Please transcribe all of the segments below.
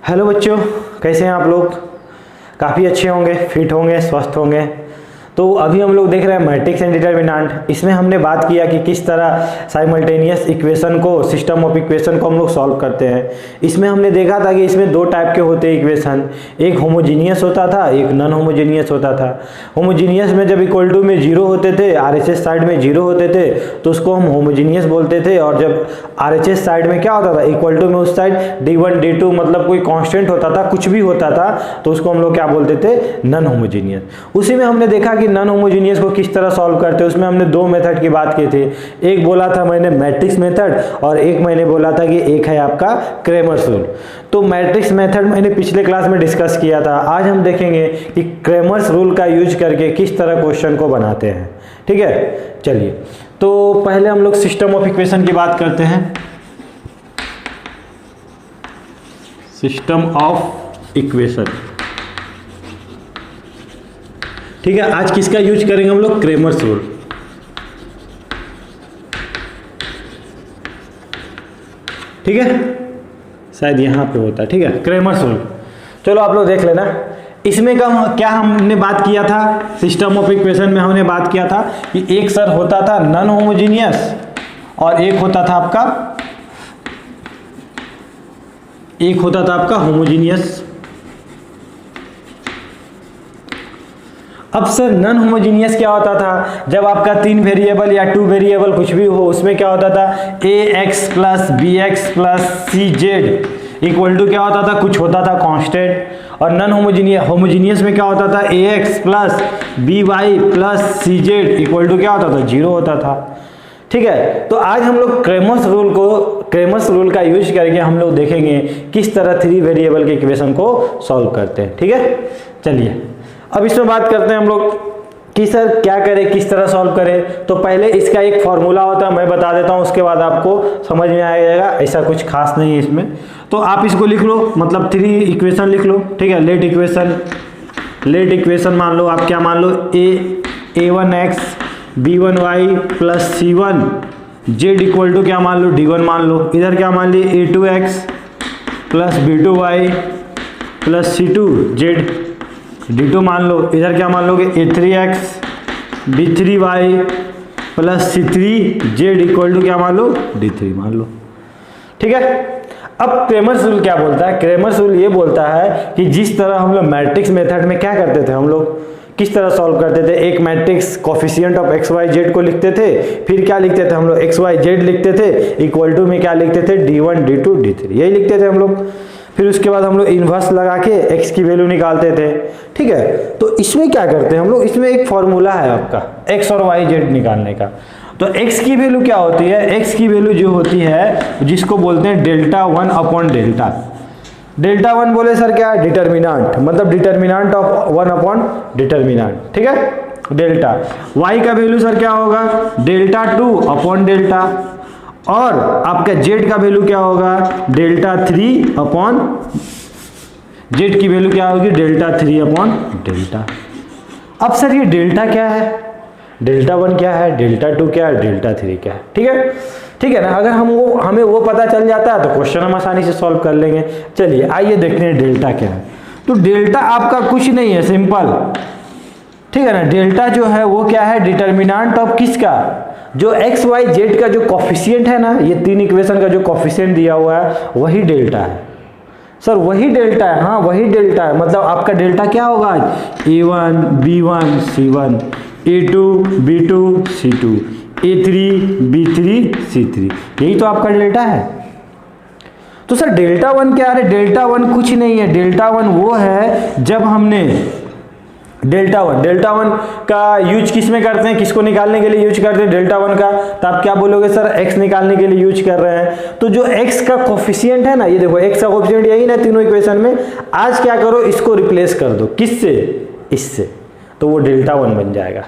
Hello बच्चों, कैसे हैं आप लोग। काफ़ी अच्छे होंगे, फिट होंगे, स्वस्थ होंगे। तो अभी हम लोग देख रहे हैं मैट्रिक्स एंड डिटर्मिनेंट। इसमें हमने बात किया कि किस तरह साइमल्टेनियस इक्वेशन को, सिस्टम ऑफ इक्वेशन को हम लोग सॉल्व करते हैं। इसमें हमने देखा था कि इसमें दो टाइप के होते हैं इक्वेशन, एक होमोजीनियस होता था, एक नॉन होमोजीनियस होता था। होमोजीनियस में जब इक्वल टू में जीरो होते थे, आरएचएस साइड में जीरो होते थे तो उसको हम होमोजीनियस बोलते थे। और जब आरएचएस साइड में क्या होता था, इक्वल टू में उस साइड d1 d2 मतलब कोई कांस्टेंट होता था, कुछ भी होता था, तो उसको हम लोग क्या बोलते थे, नॉन होमोजीनियस। उसी में हमने देखा कि नॉन होमोजीनियस को किस तरह सॉल्व करते हैं। उसमें हमने दो मेथड की बात की थी। एक बोला था मैंने मैट्रिक्स मेथड, और एक मैंने बोला था कि एक है आपका क्रेमर्स रूल। तो मैट्रिक्स मेथड मैंने पिछले क्लास में डिस्कस किया था। आज हम देखेंगे कि क्रेमर्स रूल का यूज करके किस तरह क्वेश्चन को बनाते हैं। ठीक है, चलिए तो पहले हम लोग सिस्टम ऑफ इक्वेशन की बात करते हैं। सिस्टम ऑफ इक्वेशन, ठीक है। आज किसका यूज करेंगे हम लोग, क्रेमर्स रूल। ठीक है, शायद यहां पे होता है। ठीक है, क्रेमर्स रूल। चलो आप लोग देख लेना। इसमें क्या हमने बात किया था, सिस्टम ऑफ इक्वेशन में हमने बात किया था कि एक सर होता था नॉन होमोजीनियस और एक होता था आपका होमोजीनियस। अब सर नॉन होमोजीनियस क्या होता था, जब आपका 3 वेरिएबल या 2 वेरिएबल कुछ भी हो, उसमें क्या होता था, ax plus bx plus cz equal to क्या होता था, कुछ होता था कांस्टेंट। और नॉन होमोजीनियस में क्या होता था, ax plus by plus cz equal to क्या होता था, जीरो होता था। ठीक है, तो आज हम लोग क्रेमर्स रूल का यूज करके हम लोग देखेंगे किस तरह 3 वेरिएबल के इक्वेशन को सॉल्व करते हैं। ठीक है, चलिए अब इसमें बात करते हैं हम लोग कि सर क्या करें, किस तरह सॉल्व करें। तो पहले इसका एक फॉर्मूला होता है, मैं बता देता हूं, उसके बाद आपको समझ में आ जाएगा। ऐसा कुछ खास नहीं है इसमें, तो आप इसको लिख लो, मतलब 3 इक्वेशन लिख लो। ठीक है, लेट इक्वेशन मान लो, आप क्या मान लो, a1x b1y प्लस c1 z इक्वल टू क्या मान लो, d1 मान लो। इधर क्या मान लिए, a2x plus b2y plus c2 z d2 मान लो। इधर क्या मान लोगे, a3x b3y plus c3z equal to क्या मान लो, d3 मान लो। ठीक है, अब क्रेमर्स रूल क्या बोलता है, क्रेमर्स रूल ये बोलता है कि जिस तरह हम लोग मैट्रिक्स मेथड में क्या करते थे, हम लोग किस तरह सॉल्व करते थे, एक matrix coefficient of X Y Z को लिखते थे, फिर क्या लिखते थे हम लोग, एक्स वाई जेड लिखते थे, इक्वल टू में क्या लिखते थे, d1 d2 d3, यही लिखते थे हम लोग। फिर उसके बाद हम लोग इन्वर्स लगा के x की वैल्यू निकालते थे। ठीक है, तो इसमें क्या करते हैं हम लोग, इसमें एक फॉर्मूला है आपका x और y जेड निकालने का। तो x की वैल्यू क्या होती है, x की वैल्यू जो होती है जिसको बोलते हैं डेल्टा 1 अपॉन डेल्टा। डेल्टा 1 बोले सर क्या, डिटर्मिनेंट, मतलब डिटर्मिनेंट ऑफ 1 अपॉन डिटर्मिनेंट। ठीक है, डेल्टा। y का वैल्यू सर क्या होगा, डेल्टा 2 अपॉन डेल्टा, और आपका z का वैल्यू क्या होगा, डेल्टा 3 अपॉन, z की वैल्यू क्या होगी, डेल्टा 3 अपॉन डेल्टा। अब सर ये डेल्टा क्या है, डेल्टा 1 क्या है, डेल्टा 2 क्या है, डेल्टा 3 क्या है। ठीक है ना, अगर हमें वो पता चल जाता है तो क्वेश्चन हम आसानी से सॉल्व कर लेंगे। चलिए आइए देखते हैं डेल्टा क्या है। तो डेल्टा आपका कुछ नहीं है, सिंपल। ठीक है ना, डेल्टा जो है वो क्या है, डिटर्मिनेंट ऑफ किसका, जो एक्स वाई जेड का जो कोफिशिएंट है ना, ये 3 इक्वेशन का जो कोफिशिएंट दिया हुआ है वही डेल्टा है। सर वही डेल्टा है, हाँ वही डेल्टा है, मतलब आपका डेल्टा क्या होगा, a1 b1 c1 a2 b2 c2 a3 b3 c3, यही तो आपका डेल्टा है। तो सर डेल्टा 1 क्या है, डेल्टा 1 कुछ नहीं है, डेल्टा 1 वो है जब हमने डेल्टा 1 का यूज किस में करते हैं, किसको निकालने के लिए यूज करते हैं, डेल्टा 1 का। तो आप क्या बोलोगे, सर x निकालने के लिए यूज कर रहे हैं। तो जो x का कोफिशिएंट है ना, ये देखो x का कोफिशिएंट यही ना तीनों इक्वेशन में, आज क्या करो, इसको रिप्लेस कर दो, किससे, इससे, तो वो डेल्टा 1 बन जाएगा।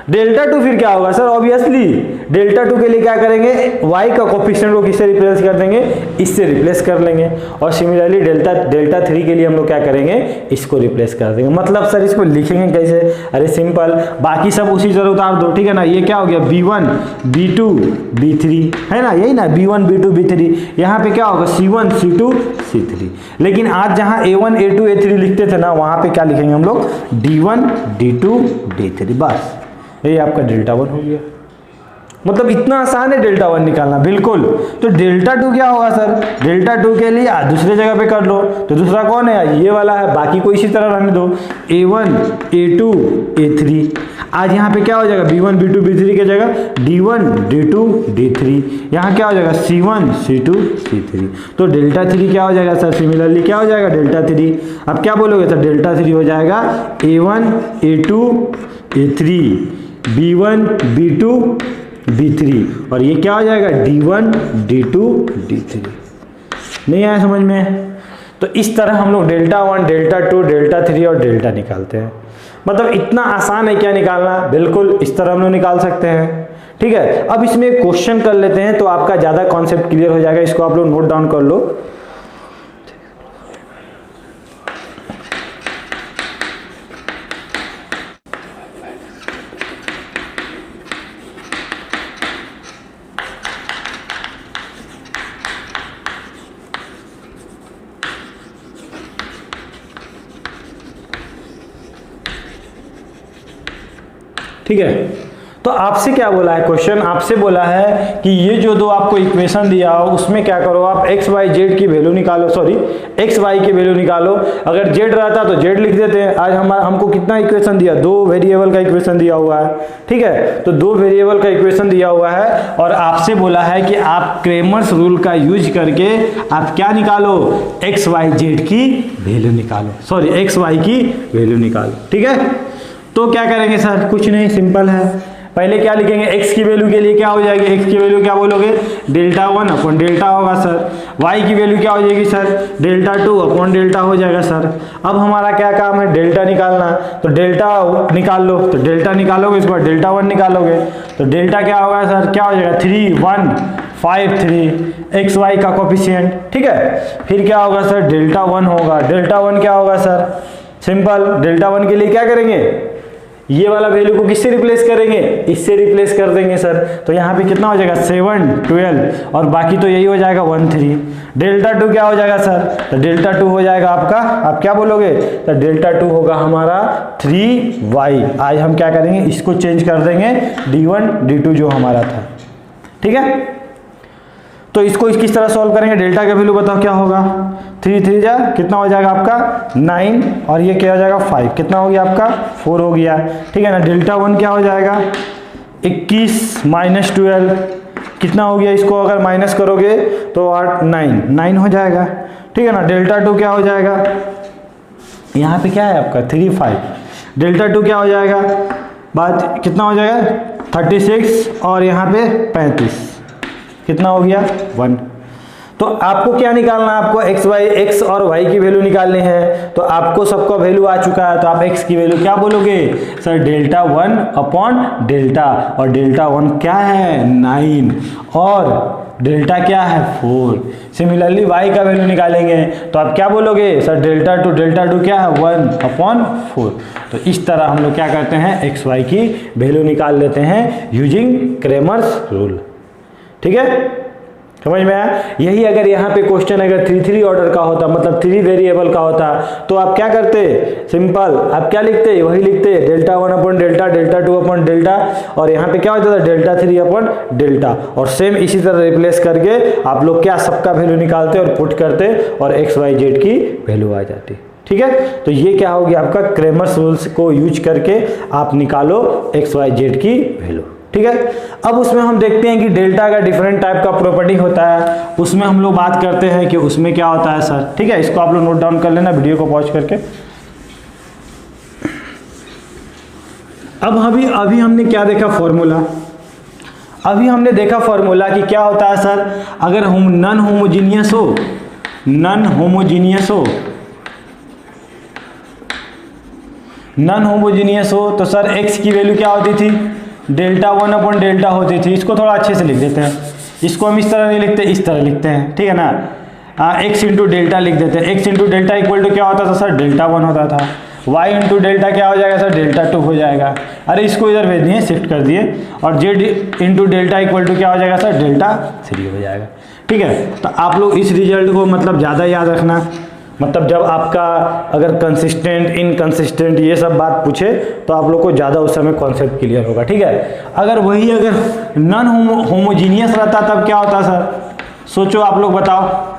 डेल्टा टू फिर क्या होगा सर, ऑब्वियसली डेल्टा टू के लिए क्या करेंगे, y का कोफिशिएंट को किससे रिप्लेस कर देंगे, इससे रिप्लेस कर लेंगे। और सिमिलरली डेल्टा थ्री के लिए हम लोग क्या करेंगे, इसको रिप्लेस कर देंगे। मतलब सर इसको लिखेंगे कैसे, अरे सिंपल, बाकी सब उसी तरह उतार दो, ठीक है ना। ये क्या हो गया, b1 b2 b3 है ना, यही ना, b1 b2 b3। यहाँ पे क्या होगा, c1 c2 c3। लेकिन आज जहाँ a1 a2 a3 लिखते थे ना, वहाँ पे क्या लिखेंगे हम लोग, d1 d2 d3, बस ये आपका डेल्टा वन हो गया। मतलब इतना आसान है डेल्टा वन निकालना, बिल्कुल। तो डेल्टा टू क्या होगा सर, डेल्टा टू के लिए दूसरे जगह पे कर लो, तो दूसरा कौन है, ये वाला है, बाकी को इसी तरह रहने दो, a1 a2 a3। आज यहाँ पे क्या हो जाएगा, b1 b2 b3 की जगह d1 d2 d3। यहाँ क्या हो जाएगा, c1 c2 c3। तो डेल्टा थ्री क्या हो जाएगा सर, सिमिलरली क्या हो जाएगा, डेल्टा थ्री। अब क्या बोलोगे सर, डेल्टा थ्री हो जाएगा a1 a2 a3 b1 b2 b3, और ये क्या हो जाएगा, d1 d2 d3। नहीं आया समझ में। तो इस तरह हम लोग delta one, delta two, delta three और डेल्टा निकालते हैं। मतलब इतना आसान है क्या निकालना, बिल्कुल इस तरह हम लोग निकाल सकते हैं। ठीक है, अब इसमें एक क्वेश्चन कर लेते हैं तो आपका ज़्यादा कॉन्सेप्ट क्लियर हो जाएगा। इसको आप लोग नोट डाउन कर लो। ठीक है, तो आपसे क्या बोला है क्वेश्चन, आपसे बोला है कि ये जो दो आपको इक्वेशन दिया हो उसमें क्या करो आप, एक्स वाई जेड की वैल्यू निकालो, सॉरी एक्स वाई की वैल्यू निकालो। अगर जेड रहता तो जेड लिख देते हैं। आज हमको कितना इक्वेशन दिया, दो वेरिएबल का इक्वेशन दिया हुआ है। ठीक है, तो दो वेरिएबल का इक्वेशन दिया हुआ है और आपसे बोला है कि आप क्रेमर्स रूल का यूज करके आप क्या निकालो, एक्स वाई जेड की वैल्यू निकालो, सॉरी एक्स वाई की वैल्यू निकालो। ठीक है, तो क्या करेंगे सर, कुछ नहीं, सिंपल है। पहले क्या लिखेंगे, x की वैल्यू के लिए क्या हो जाएगी, x की वैल्यू क्या बोलोगे, डेल्टा वन अपॉन डेल्टा होगा सर। y की वैल्यू क्या हो जाएगी sir, delta two upon delta हो जाएगा सर। अब हमारा क्या काम है, डेल्टा निकालना, तो डेल्टा निकाल लो। तो डेल्टा निकालोगे, इसके बाद डेल्टा वन निकालोगे, तो डेल्टा क्या होगा सर, क्या हो जाएगा, 3 1 5 3 एक्स वाई का कोफिशिएंट। ठीक है, फिर क्या होगा सर, डेल्टा वन होगा। डेल्टा वन क्या होगा सर, सिंपल, डेल्टा वन के लिए क्या करेंगे, ये वाला वैल्यू को किससे रिप्लेस करेंगे, इससे रिप्लेस कर देंगे सर। तो यहाँ पे कितना हो जाएगा, 7 12 और बाकी तो यही हो जाएगा 1 3। डेल्टा टू क्या हो जाएगा सर, तो डेल्टा टू हो जाएगा आपका, आप क्या बोलोगे, तो डेल्टा टू होगा हमारा 3y। आज हम क्या करेंगे, इसको चेंज कर देंगे d1 d2 जो हमारा था। ठीक है, तो इसको किस तरह सॉल्व करेंगे, डेल्टा का वैल्यू बताओ क्या होगा, 3 3 जा कितना हो जाएगा आपका 9 और ये क्या हो जाएगा 5, कितना हो गया आपका 4 हो गया। ठीक है ना, डेल्टा वन क्या हो जाएगा 21 माइनस 12 कितना हो गया, इसको अगर माइनस करोगे तो 8 9 हो जाएगा। ठीक है ना, डेल्टा टू क्या हो जाएगा, यहाँ पे क्या है आपका 3 5, डेल्टा टू क्या हो जाएगा, बात कितना हो जाएगा 36 और यहाँ पे 35, कितना हो गया 1। तो आपको क्या निकालना है, आपको एक्स और वाई की वैल्यू निकालनी है। तो आपको सबका वैल्यू आ चुका है, तो आप एक्स की वैल्यू क्या बोलोगे sir, delta one upon delta, और डेल्टा वन क्या है 9 और डेल्टा क्या है 4। सिमिलरली वाई का वैल्यू निकालेंगे तो आप क्या बोलोगे सर, डेल्टा टू क्या है 1 अपॉन 4। तो इस तरह हम लोग क्या करते हैं, एक्स वाई की वैल्यू निकाल लेते हैं यूजिंग क्रेमर्स रूल। ठीक है, समझ में आया। यही अगर यहाँ पे क्वेश्चन अगर 3 ऑर्डर का होता, मतलब 3 वेरिएबल का होता, तो आप क्या करते, सिंपल आप क्या लिखते, वही लिखते delta one upon delta, delta two upon delta, और यहाँ पे क्या होता था डेल्टा 3 अपॉन डेल्टा, और सेम इसी तरह रिप्लेस करके आप लोग क्या सबका वैल्यू निकालते और पुट करते और एक्स वाई जेड की वैल्यू आ जाती। ठीक है, तो ये क्या हो गया आपका क्रेमर्स रूल्स को यूज करके आप निकालो एक्स वाई जेड की वैल्यू। ठीक है, अब उसमें हम देखते हैं कि डेल्टा का डिफरेंट टाइप का प्रॉपर्टी होता है, उसमें हम लोग बात करते हैं कि उसमें क्या होता है सर। ठीक है, इसको आप लोग नोट डाउन कर लेना वीडियो को पॉज करके। अब अभी हमने क्या देखा फॉर्मूला, अभी हमने देखा फॉर्मूला कि क्या होता है सर, अगर हम नॉन होमोजीनियस हो तो सर एक्स की वैल्यू क्या होती थी डेल्टा 1 अपॉन डेल्टा होती थी, इसको थोड़ा अच्छे से लिख देते हैं। इसको हम इस तरह नहीं लिखते, इस तरह लिखते हैं, ठीक है ना। एक्स इंटू डेल्टा लिख देते हैं। X into delta equal to क्या होता था सर, डेल्टा 1 होता था। y इंटू डेल्टा क्या हो जाएगा सर, डेल्टा 2 हो जाएगा। अरे इसको इधर भेज दिए, शिफ्ट कर दिए, और z into delta equal to क्या हो जाएगा सर, डेल्टा 3 हो जाएगा, ठीक है। तो आप लोग इस रिजल्ट को मतलब ज़्यादा याद रखना, मतलब जब आपका अगर कंसिस्टेंट इनकंसिस्टेंट ये सब बात पूछे तो आप लोग को ज़्यादा उस समय कॉन्सेप्ट क्लियर होगा, ठीक है। अगर नॉन होमोजीनियस रहता तब क्या होता सर, सोचो आप लोग बताओ।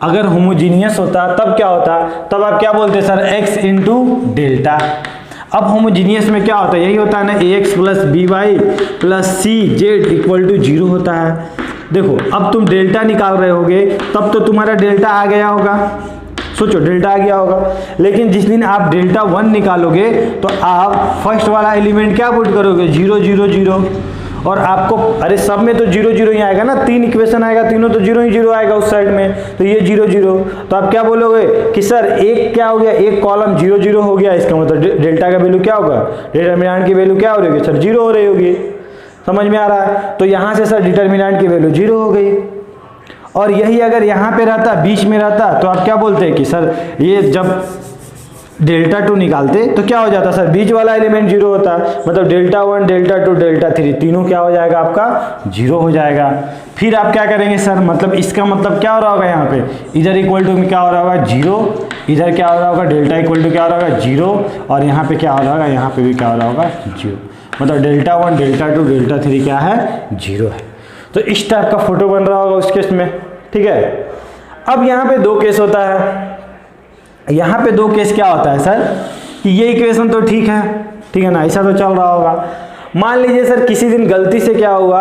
अगर होमोजीनियस होता तब क्या होता, तब आप क्या बोलते सर, x इंटू डेल्टा। अब होमोजीनियस में क्या होता है, यही होता है ना, ax plus B Y plus C Z equal to 0 होता है। देखो अब तुम डेल्टा निकाल रहे होगे तब तो तुम्हारा डेल्टा आ गया होगा, सोचो डेल्टा आ गया होगा। लेकिन जिस दिन आप डेल्टा 1 निकालोगे तो आप फर्स्ट वाला एलिमेंट क्या पुट करोगे, 0 0 0, और आपको अरे सब में तो 0 0 ही आएगा ना, 3 इक्वेशन आएगा, तीनों तो 0 ही 0 आएगा उस साइड में, तो ये 0 0। तो आप क्या बोलोगे कि सर एक क्या हो गया, एक कॉलम 0 0 हो गया, इसका मतलब डेल्टा का वैल्यू क्या होगा, डिटर्मिनेंट की वैल्यू क्या हो रही होगी सर, 0 हो रही होगी। समझ में आ रहा है। तो यहाँ से सर डिटर्मिनेंट की वैल्यू 0 हो गई। और यही अगर यहाँ पे रहता, बीच में रहता, तो आप क्या बोलते हैं कि सर ये जब डेल्टा 2 निकालते तो क्या हो जाता सर, बीच वाला एलिमेंट 0 होता, मतलब डेल्टा 1 डेल्टा 2 डेल्टा 3 तीनों क्या हो जाएगा आपका, 0 हो जाएगा। फिर आप क्या करेंगे सर, मतलब इसका मतलब क्या हो रहा होगा, यहाँ पे इधर इक्वल टू में क्या हो रहा होगा 0, इधर क्या हो रहा होगा डेल्टा इक्वल टू क्या हो रहा होगा 0, और यहाँ पे क्या हो रहा होगा, यहाँ पे भी क्या हो रहा होगा 0, मतलब डेल्टा 1 डेल्टा 2 डेल्टा 3 क्या है, 0 है। तो इस टाइप का फोटो बन रहा होगा उस केस में, ठीक है। अब यहाँ पे 2 केस होता है। यहाँ पे 2 केस क्या होता है सर, कि ये इक्वेशन तो ठीक है ना, ऐसा तो चल रहा होगा। मान लीजिए सर किसी दिन गलती से क्या हुआ,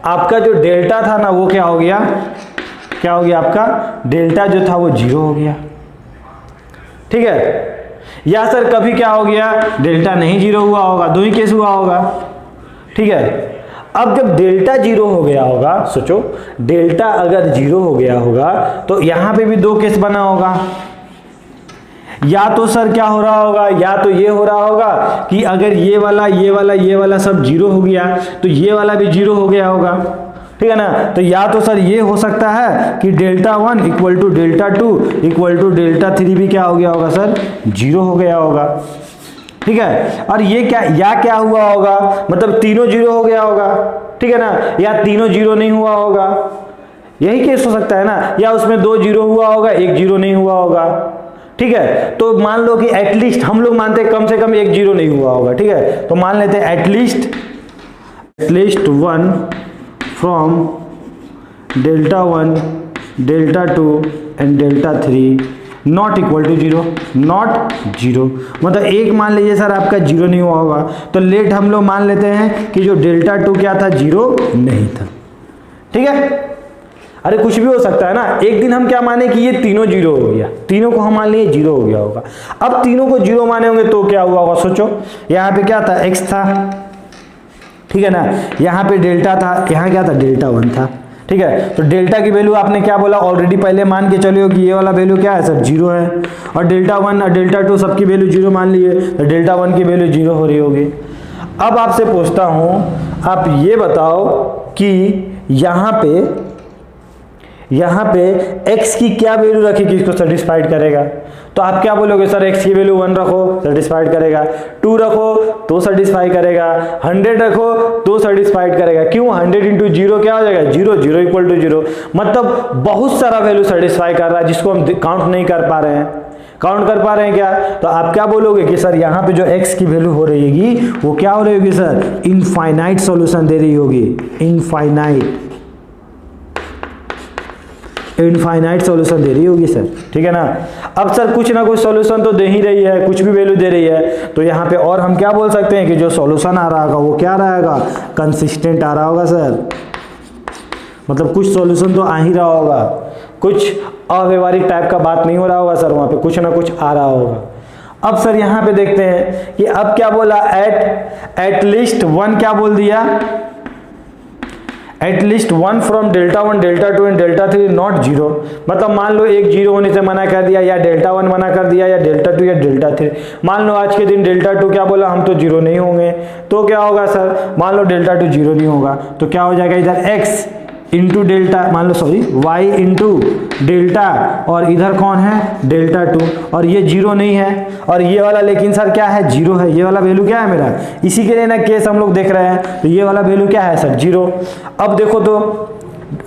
आपका जो डेल्टा था ना वो क्या हो गया, आपका डेल्टा जो था वो 0 हो गया, ठीक है। या सर कभी क्या हो गया, डेल्टा नहीं 0 हुआ होगा, 2 ही केस हुआ होगा, ठीक है। अब जब डेल्टा 0 हो गया होगा, सोचो डेल्टा अगर 0 हो गया होगा तो यहाँ पे भी 2 केस बना होगा। या तो सर क्या हो रहा होगा, या तो ये हो रहा होगा कि अगर ये वाला सब 0 हो गया तो ये वाला भी 0 हो गया होगा, ठीक है ना। तो या तो सर ये हो सकता है कि delta 1 equal to delta 2 equal to delta 3 भी क्या हो गया होगा सर, 0 हो गया होगा, ठीक है। और ये क्या हुआ होगा, मतलब तीनों 0 हो गया होगा, ठीक है ना, या तीनों 0 नहीं हुआ होगा, यही केस हो सकता है ना। या उसमें 2 0 हुआ होगा, 1 0 नहीं हुआ होगा, ठीक है। तो मान लो कि एटलीस्ट हम लोग मानते हैं कम से कम 1 0 नहीं हुआ होगा, ठीक है। तो मान लेते हैं at least 1 from delta 1 delta 2 and delta 3 not equal to 0, not 0, मतलब एक मान लीजिए सर आपका 0 नहीं हुआ होगा, तो लेट हम लोग मान लेते हैं कि जो डेल्टा 2 क्या था, 0 नहीं था, ठीक है। अरे कुछ भी हो सकता है ना, एक दिन हम क्या माने कि ये तीनों 0 हो गया, तीनों को हम मान लिए 0 हो गया होगा। अब तीनों को 0 माने होंगे तो क्या हुआ होगा, सोचो यहाँ पे क्या था, x था, ठीक है ना, यहाँ पे डेल्टा था, यहाँ क्या था, डेल्टा 1 था, ठीक है। तो डेल्टा की वैल्यू आपने क्या बोला, ऑलरेडी पहले मान के चले हो कि ये वाला वैल्यू क्या है सर, 0 है, और डेल्टा 1 और डेल्टा 2 सबकी वैल्यू 0 मान लिए, तो डेल्टा 1 की वैल्यू 0 हो रही होगी। अब आपसे पूछता हूँ, आप ये बताओ कि यहाँ पे x की क्या वैल्यू रखेगी इसको सेटिस्फाइड करेगा, तो आप क्या बोलोगे सर, x की वैल्यू 1 रखो सेटिस्फाइड करेगा, 2 रखो तो सेटिस्फाई करेगा, 100 रखो तो सेटिस्फाइड करेगा। क्यों, 100 इंटू 0 क्या हो जाएगा, 0 0 इक्वल टू 0, मतलब बहुत सारा वैल्यू सेटिस्फाई कर रहा है जिसको हम काउंट नहीं कर पा रहे हैं। काउंट कर पा रहे हैं क्या, तो आप क्या बोलोगे कि सर यहाँ पे जो x की वैल्यू हो रही होगी वो क्या हो रही होगी सर, इनफाइनाइट सॉल्यूशन दे रही होगी, इनफाइनाइट सॉल्यूशन दे रही होगी सर, ठीक है ना। अब सर कुछ ना कुछ सॉल्यूशन तो दे ही रही है, कुछ भी वैल्यू दे रही है, तो यहाँ पे और हम क्या बोल सकते हैं कि जो सॉल्यूशन आ रहा होगा वो क्या रहेगा, कंसिस्टेंट आ रहा होगा सर, मतलब कुछ सॉल्यूशन तो आ ही रहा होगा, कुछ अव्यवहारिक टाइप का बात नहीं हो रहा होगा सर, वहाँ पे कुछ ना कुछ आ रहा होगा। अब सर यहाँ पे देखते हैं कि अब क्या बोला, एट लीस्ट 1 क्या बोल दिया, at least one from delta 1 delta 2 and delta 3 not zero. मतलब मान लो एक जीरो होने से मना कर दिया, या डेल्टा 1 मना कर दिया, या डेल्टा 2 या डेल्टा 3। मान लो आज के दिन डेल्टा 2 क्या बोला, हम तो जीरो नहीं होंगे, तो क्या होगा सर, मान लो डेल्टा 2 जीरो नहीं होगा तो क्या हो जाएगा, इधर x इंटू डेल्टा, मान लो सॉरी y इंटू डेल्टा, और इधर कौन है डेल्टा 2, और ये जीरो नहीं है, और ये वाला लेकिन सर क्या है, जीरो है। ये वाला वैल्यू क्या है मेरा, इसी के लिए ना केस हम लोग देख रहे हैं, तो ये वाला वैल्यू क्या है सर, जीरो। अब देखो तो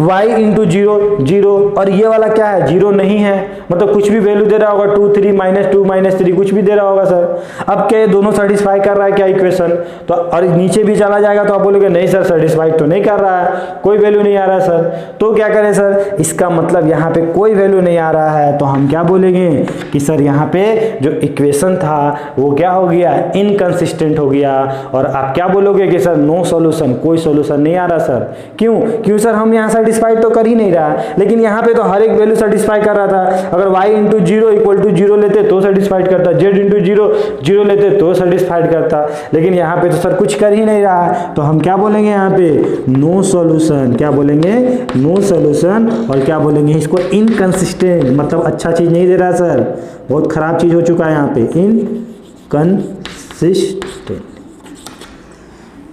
y इंटू जीरो जीरो, और ये वाला क्या है, जीरो नहीं है, मतलब कुछ भी वैल्यू दे रहा होगा, 2 3 -2 -3 कुछ भी दे रहा होगा सर। अब क्या दोनों सेटिस्फाई कर रहा है क्या इक्वेशन, तो और नीचे भी चला जाएगा तो आप बोलोगे नहीं सर सेटिस्फाई तो नहीं कर रहा है, कोई वैल्यू नहीं आ रहा है सर। तो क्या करें सर, इसका मतलब यहाँ पे कोई वैल्यू नहीं आ रहा है, तो हम क्या बोलेंगे कि सर यहाँ पे जो इक्वेशन था वो क्या हो गया, इनकंसिस्टेंट हो गया। और आप क्या बोलोगे कि सर नो सॉल्यूशन, कोई सॉल्यूशन नहीं आ रहा सर। क्यों सर, हम यहाँ सेटिस्फाई तो कर ही नहीं रहा, लेकिन यहाँ पे तो हर एक वैल्यू सेटिस्फाई कर रहा था। अगर y into zero equal to zero लेते तो सेटिस्फाइड करता, z इंटू जीरो जीरो लेते तो सेटिस्फाइड करता, लेकिन यहाँ पे तो सर कुछ कर ही नहीं रहा है, तो हम क्या बोलेंगे यहाँ पे, नो सॉल्यूशन। क्या बोलेंगे, नो सॉल्यूशन। और क्या बोलेंगे इसको, इनकंसिस्टेंट, मतलब अच्छा चीज नहीं दे रहा सर, बहुत खराब चीज हो चुका है यहाँ पे, इनकंसिस्टेंट।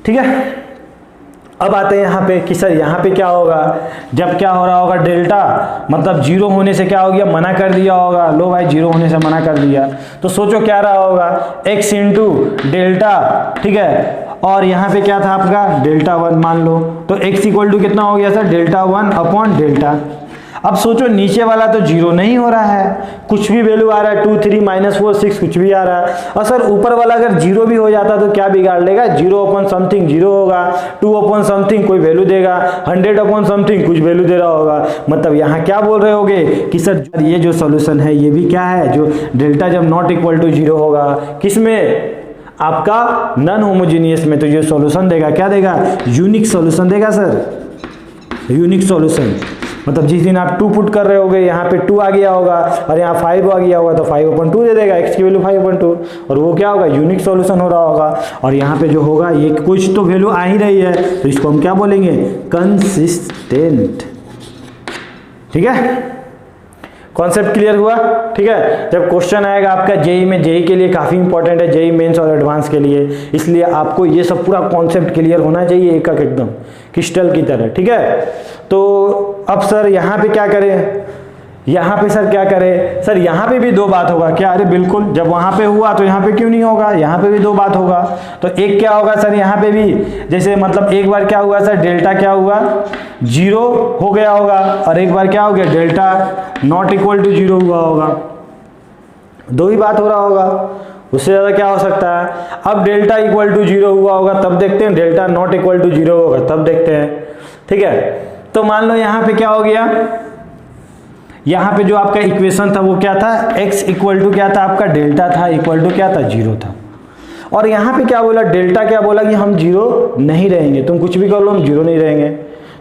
ठीक है, अब आते हैं यहाँ पे कि सर यहाँ पे क्या होगा, जब क्या हो रहा होगा, डेल्टा मतलब जीरो होने से क्या हो गया, मना कर दिया होगा। लो भाई जीरो होने से मना कर दिया, तो सोचो क्या रहा होगा, x इंटू डेल्टा, ठीक है, और यहाँ पे क्या था आपका डेल्टा 1 मान लो, तो x इक्वल टू कितना हो गया सर, डेल्टा 1 अपॉन डेल्टा। अब सोचो नीचे वाला तो जीरो नहीं हो रहा है, कुछ भी वैल्यू आ रहा है, 2 3 -4 6 कुछ भी आ रहा है। और सर ऊपर वाला अगर जीरो भी हो जाता तो क्या बिगाड़ लेगा, 0 अपॉन समथिंग जीरो होगा, 2 अपॉन समथिंग कोई वैल्यू देगा, 100 अपॉन समथिंग कुछ वैल्यू दे रहा होगा। मतलब यहाँ क्या बोल रहे होगे कि सर ये जो सॉल्यूशन है ये भी क्या है, जो डेल्टा जब नॉट इक्वल टू जीरो होगा, किसमें, आपका नॉन होमोजेनियस में, तो ये सॉल्यूशन देगा, क्या देगा, यूनिक सॉल्यूशन देगा सर, यूनिक सॉल्यूशन। मतलब जिस दिन आप 2 पुट कर रहे होगे, यहाँ पे 2 आ गया होगा और यहाँ 5 आ गया होगा, तो 5/2 दे देगा, x की वैल्यू 5/2, और वो क्या होगा, यूनिक सॉल्यूशन हो रहा होगा। और यहाँ पे जो होगा ये कुछ तो वैल्यू आ ही रही है, तो इसको हम क्या बोलेंगे, कंसिस्टेंट। ठीक है, कॉन्सेप्ट क्लियर हुआ। ठीक है, जब क्वेश्चन आएगा आपका जेई में, जेई के लिए काफी इंपॉर्टेंट है, जेई मेंस और एडवांस के लिए, इसलिए आपको ये सब पूरा कॉन्सेप्ट क्लियर होना चाहिए, एक एकदम क्रिस्टल की तरह। ठीक है, तो अब सर यहाँ पे क्या करें, यहाँ पे सर क्या करें, सर यहाँ पे भी दो बात होगा क्या, अरे बिल्कुल, जब वहाँ पे हुआ तो यहाँ पे क्यों नहीं होगा, यहाँ पे भी दो बात होगा। तो एक क्या होगा सर, यहाँ पे भी जैसे मतलब एक बार क्या हुआ सर, डेल्टा क्या हुआ, जीरो हो गया होगा, और एक बार क्या हो गया, delta not equal to zero हुआ होगा, दो ही बात हो रहा होगा, उससे ज़्यादा क्या हो सकता है। अब डेल्टा इक्वल टू जीरो हुआ होगा तब देखते हैं, delta not equal to zero होगा तब देखते हैं। ठीक है, तो मान लो यहाँ पे क्या हो गया, यहाँ पे जो आपका इक्वेशन था वो क्या था, x इक्वल टू क्या था आपका, डेल्टा था, इक्वल टू क्या था, जीरो था। और यहाँ पे क्या बोला, डेल्टा क्या बोला कि हम जीरो नहीं रहेंगे, तुम कुछ भी कर लो हम जीरो नहीं रहेंगे।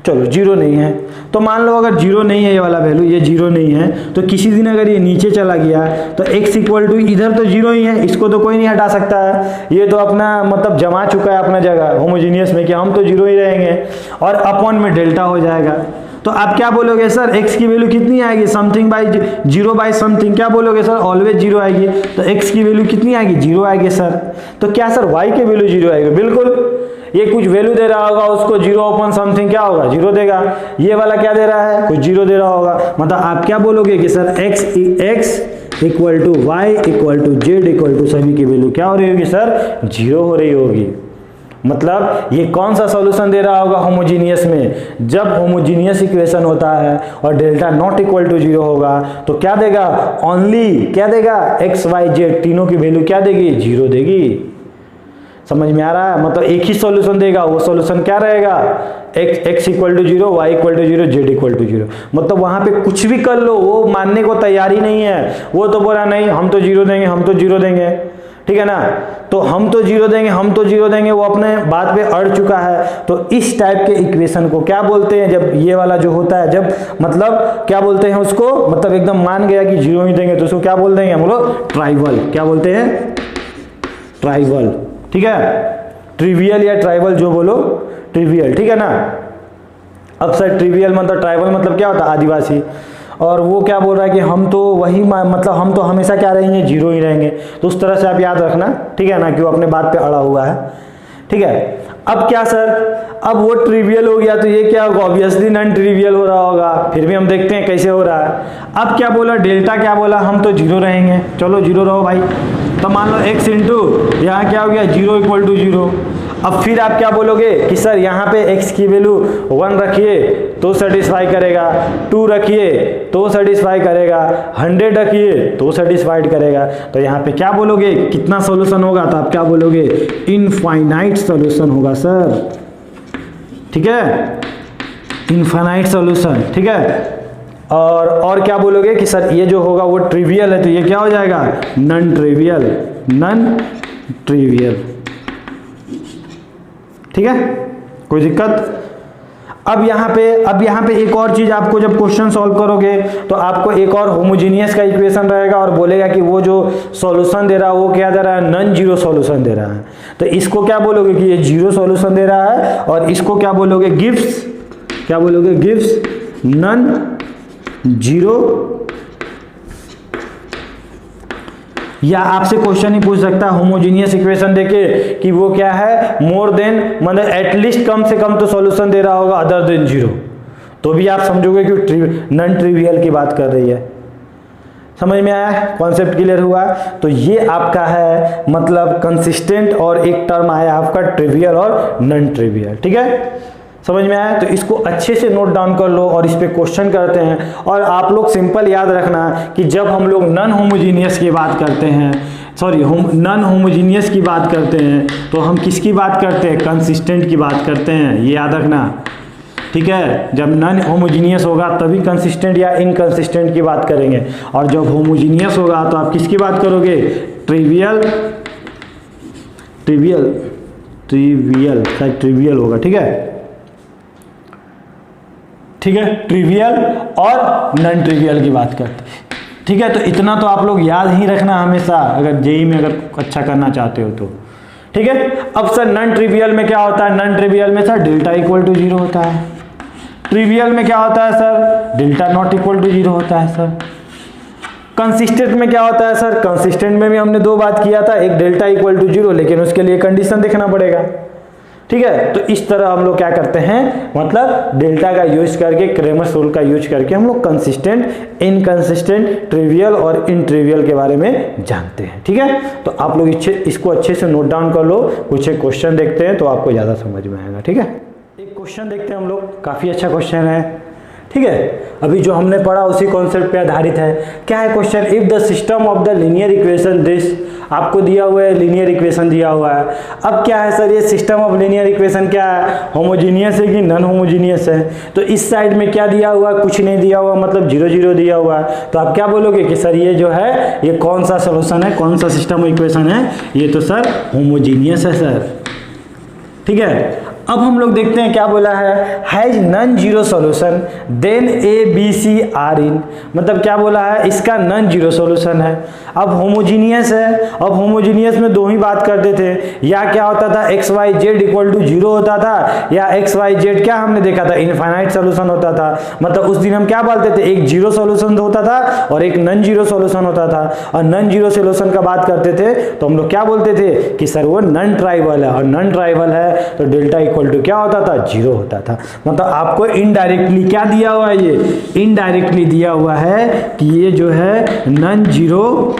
चलो जीरो नहीं है, तो मान लो अगर जीरो नहीं है ये वाला वैल्यू, ये जीरो नहीं है, तो किसी दिन अगर ये नीचे चला गया तो x इक्वल टू, इधर तो जीरो ही है, इसको तो कोई नहीं हटा सकता है, ये तो अपना मतलब जमा चुका है अपना जगह होमोजीनियस में कि हम तो जीरो ही रहेंगे, और अपॉन में डेल्टा हो जाएगा। तो आप क्या बोलोगे सर, x की वैल्यू कितनी आएगी, something by zero by something, क्या बोलोगे सर, ऑलवेज जीरो आएगी। तो x की वैल्यू कितनी आएगी, जीरो आएगी सर। तो क्या सर y की वैल्यू जीरो आएगी, बिल्कुल, ये कुछ वैल्यू दे रहा होगा उसको, जीरो अपॉन समथिंग क्या होगा, जीरो देगा। ये वाला क्या दे रहा है, कुछ जीरो दे रहा होगा, मतलब आप क्या बोलोगे कि sir x equal to Y equal to Z equal to सभी की वैल्यू क्या हो रही होगी सर, जीरो हो रही होगी। मतलब ये कौन सा सॉल्यूशन दे रहा होगा होमोजीनियस में, जब होमोजीनियस इक्वेशन होता है और delta not equal to zero होगा तो क्या देगा, ओनली क्या देगा, एक्स वाई जेड तीनों की वैल्यू क्या देगी, जीरो देगी। समझ में आ रहा है, मतलब एक ही सॉल्यूशन देगा, वो सॉल्यूशन क्या रहेगा, x equal to zero, y equal to zero, z equal to zero. मतलब वहां पे कुछ भी कर लो वो मानने को तैयार ही नहीं है, वो तो बोला नहीं हम तो जीरो देंगे, हम तो जीरो देंगे। ठीक है ना, तो हम तो जीरो देंगे, हम तो जीरो देंगे, वो अपने बात पे अड़ चुका है। तो इस टाइप के इक्वेशन को क्या बोलते हैं, जब ये वाला जो होता है, जब मतलब क्या बोलते हैं उसको, मतलब एकदम मान गया कि जीरो ही देंगे, तो उसको क्या बोल देंगे हम लोग, ट्राइवल। क्या बोलते हैं, ट्राइवल। ठीक है, ट्रिवियल या ट्राइवल जो बोलो, ट्रिवियल। ठीक है ना, अब सर ट्रिवियल मतलब ट्राइबल मतलब क्या होता है, आदिवासी। और वो क्या बोल रहा है कि हम तो वही मतलब हम तो हमेशा क्या रहेंगे, जीरो ही रहेंगे। तो उस तरह से आप याद रखना, ठीक है ना, कि वो अपने बात पे अड़ा हुआ है, ठीक है। अब क्या सर, अब वो ट्रिवियल हो गया तो ये क्या होगा, ऑब्वियसली नॉन ट्रिवियल हो रहा होगा। फिर भी हम देखते हैं कैसे हो रहा है। अब क्या बोला, डेल्टा क्या बोला, हम तो जीरो रहेंगे। चलो जीरो रहो भाई। तो मान लो x इंटू यहाँ क्या हो गया, जीरो इक्वल टू जीरो। अब फिर आप क्या बोलोगे कि सर यहाँ पे x की वैल्यू 1 रखिए तो सेटिस्फाई करेगा, 2 रखिए तो सेटिस्फाई करेगा, 100 रखिए तो सेटिस्फाइड करेगा। तो यहाँ पे क्या बोलोगे, कितना सॉल्यूशन होगा, तो आप क्या बोलोगे, इनफाइनाइट सॉल्यूशन होगा सर, ठीक है, इनफाइनाइट सॉल्यूशन, ठीक है। और क्या बोलोगे कि सर ये जो होगा वो ट्रिवियल है, तो ये क्या हो जाएगा, नॉन ट्रिवियल, नॉन ट्रिवियल, ठीक है, कोई दिक्कत। अब यहाँ पे एक और चीज आपको, जब क्वेश्चन सॉल्व करोगे तो आपको एक और होमोजीनियस का इक्वेशन रहेगा और बोलेगा कि वो जो सॉल्यूशन दे रहा है वो क्या दे रहा है, नॉन जीरो सॉल्यूशन दे रहा है। तो इसको क्या बोलोगे कि ये जीरो सॉल्यूशन दे रहा है, और इसको क्या बोलोगे, गिव्स, क्या बोलोगे, गिव्स नॉन जीरो। या आपसे क्वेश्चन ही पूछ सकता है होमोजीनियस इक्वेशन देके कि वो क्या है, मोर देन, मतलब एटलीस्ट कम से कम तो सॉल्यूशन दे रहा होगा अदर देन जीरो, तो भी आप समझोगे कि नॉन ट्रिवियल की बात कर रही है। समझ में आया, कॉन्सेप्ट क्लियर हुआ। तो ये आपका है मतलब कंसिस्टेंट, और एक टर्म आया आपका ट्रिवियल और नॉन ट्रिवियल, ठीक है, समझ में आया। तो इसको अच्छे से नोट डाउन कर लो और इस पे क्वेश्चन करते हैं। और आप लोग सिंपल याद रखना कि जब हम लोग नॉन होमोजीनियस की बात करते हैं, सॉरी नॉन होमोजीनियस की बात करते हैं, तो हम किसकी बात करते हैं, कंसिस्टेंट की बात करते हैं, ये याद रखना, ठीक है। जब नॉन होमोजीनियस होगा तभी कंसिस्टेंट या इनकंसिस्टेंट की बात करेंगे, और जब होमोजीनियस होगा तो आप किसकी बात करोगे, ट्रिवियल, ट्रिवियल, ट्रिवियल, शायद ट्रिवियल होगा, ठीक है, ठीक है, ट्रिवियल और नॉन ट्रिवियल की बात करते हैं, ठीक है। तो इतना तो आप लोग याद ही रखना हमेशा, अगर जेई में अगर अच्छा करना चाहते हो तो, ठीक है। अब सर नॉन ट्रिवियल में क्या होता है, नॉन ट्रिवियल में sir delta equal to zero होता है। ट्रिवियल में क्या होता है sir, delta not equal to zero होता है सर। कंसिस्टेंट में क्या होता है सर, कंसिस्टेंट में भी हमने दो बात किया था, एक डेल्टा इक्वल टू जीरो, लेकिन उसके लिए कंडीशन देखना पड़ेगा, ठीक है। तो इस तरह हम लोग क्या करते हैं, मतलब डेल्टा का यूज करके, क्रेमर्स रूल का यूज करके हम लोग कंसिस्टेंट, इनकंसिस्टेंट, ट्रिवियल और इन ट्रिवियल के बारे में जानते हैं, ठीक है। तो आप लोग इसको अच्छे से नोट डाउन कर लो, कुछ एक क्वेश्चन देखते हैं तो आपको ज्यादा समझ में आएगा, ठीक है। एक क्वेश्चन देखते हैं हम लोग, काफी अच्छा क्वेश्चन है, ठीक है। अभी जो हमने पढ़ा उसी कॉन्सेप्ट पे आधारित है। क्या है question, if the system of the linear equation this, आपको दिया हुआ है लीनियर इक्वेशन दिया हुआ है। अब क्या है सर, ये सिस्टम ऑफ लीनियर इक्वेशन क्या है, होमोजीनियस है कि नॉन होमोजीनियस है। तो इस साइड में क्या दिया हुआ है, कुछ नहीं दिया हुआ, मतलब 0 0 दिया हुआ है। तो आप क्या बोलोगे कि सर ये जो है ये कौन सा सोल्यूशन है, कौन सा सिस्टम ऑफ इक्वेशन है, ये तो सर होमोजीनियस है सर, ठीक है। अब हम लोग देखते हैं क्या बोला है, has non zero solution then A B C are in, मतलब क्या बोला है, इसका नॉन जीरो सॉल्यूशन है। अब होमोजीनियस है, अब होमोजीनियस में दो ही बात करते थे, या क्या होता था X Y Z equal to zero होता था, या एक्स वाई जेड क्या हमने देखा था, इनफाइनाइट सॉल्यूशन होता था। मतलब उस दिन हम क्या बोलते थे, एक जीरो सॉल्यूशन होता था और एक नॉन जीरो सॉल्यूशन होता था। और नॉन जीरो सॉल्यूशन का बात करते थे तो हम लोग क्या बोलते थे कि सर वो नॉन ट्राइबल है, और नॉन ट्राइबल है तो डेल्टा इक्वल टू क्या होता था, जीरो होता था। मतलब आपको इनडायरेक्टली क्या दिया हुआ है, ये इनडायरेक्टली दिया हुआ है कि ये जो है नॉन जीरो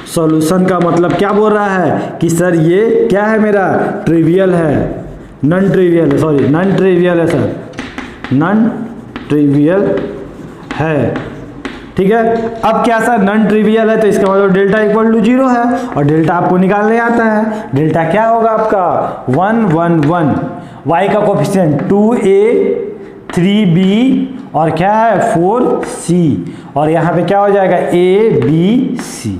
सॉल्यूशन का मतलब क्या बोल रहा है कि सर ये क्या है, मेरा ट्रिवियल है, नॉन ट्रिवियल है, सॉरी नॉन ट्रिवियल है सर, नॉन ट्रिवियल है, ठीक है। अब क्या सर नॉन ट्रिवियल है तो इसका मतलब डेल्टा इक्वल टू जीरो है, और डेल्टा आपको निकालने आता है। डेल्टा क्या होगा आपका 1 1 1, y का कोफिशिएंट 2a 3b और क्या है 4c, और यहाँ पे क्या हो जाएगा a b c।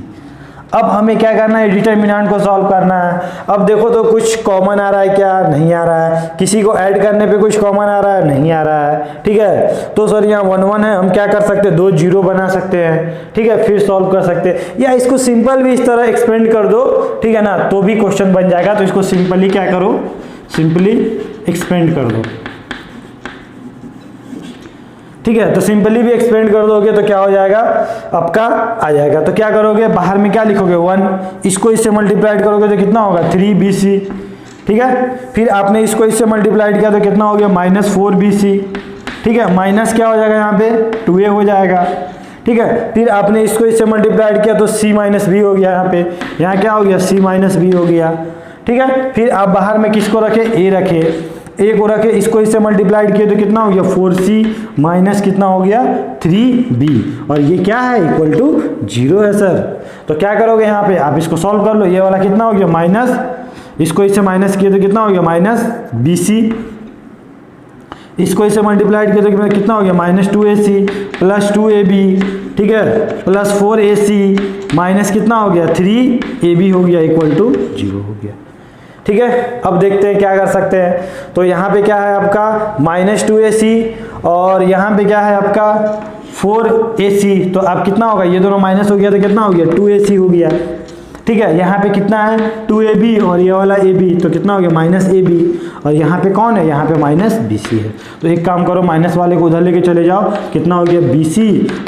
अब हमें क्या करना है, डिटर्मिनेंट को सॉल्व करना है। अब देखो तो कुछ कॉमन आ रहा है क्या, नहीं आ रहा है। किसी को ऐड करने पे कुछ कॉमन आ रहा है, नहीं आ रहा है, ठीक है। तो सर यहाँ 1 1 है, हम क्या कर सकते हैं, 2 0 बना सकते हैं, ठीक है, फिर सॉल्व कर सकते हैं। या इसको सिंपल भी इस तरह एक्सपेंड कर दो, ठीक है ना, तो भी क्वेश्चन बन जाएगा। तो इसको सिंपली क्या करो, सिंपली एक्सपेंड कर दो। ठीक है, तो सिंपली भी एक्सपेंड कर दोगे तो क्या हो जाएगा आपका आ जाएगा। तो क्या करोगे, बाहर में क्या लिखोगे 1, इसको इससे मल्टीप्लाइड करोगे तो कितना होगा 3bc। ठीक है, फिर आपने इसको इससे मल्टीप्लाइड किया तो कितना हो गया -4bc। ठीक है, माइनस क्या हो जाएगा यहाँ पे 2a हो जाएगा। ठीक है, फिर आपने इसको इससे मल्टीप्लाइड किया तो c माइनस बी हो गया। यहाँ पे यहाँ क्या हो गया c माइनस बी हो गया। ठीक है, फिर आप बाहर में किसको रखे a रखे, a को रखे, इसको इससे मल्टीप्लाइड किए तो कितना हो गया 4c माइनस कितना हो गया 3b, और ये क्या है इक्वल टू 0 है सर। तो क्या करोगे यहाँ पे आप इसको सॉल्व कर लो, ये वाला कितना हो गया माइनस, इसको इससे माइनस किए तो कितना हो गया -bc, इसको इससे मल्टीप्लाइड किया तो कितना हो गया -2ac प्लस 2ab। ठीक है, प्लस 4ac माइनस कितना हो गया 3ab हो गया इक्वल टू 0 हो गया। ठीक है, अब देखते हैं क्या कर सकते हैं। तो यहाँ पे क्या है आपका -2ac और यहाँ पे क्या है आपका 4ac, तो अब कितना होगा, ये दोनों माइनस हो गया तो कितना हो गया 2ac हो गया। ठीक है, यहाँ पे कितना है 2ab और ये वाला ab, तो कितना हो गया -ab, और यहाँ पे कौन है, यहाँ पे -bc है। तो एक काम करो, माइनस वाले को उधर लेके चले जाओ, कितना हो गया bc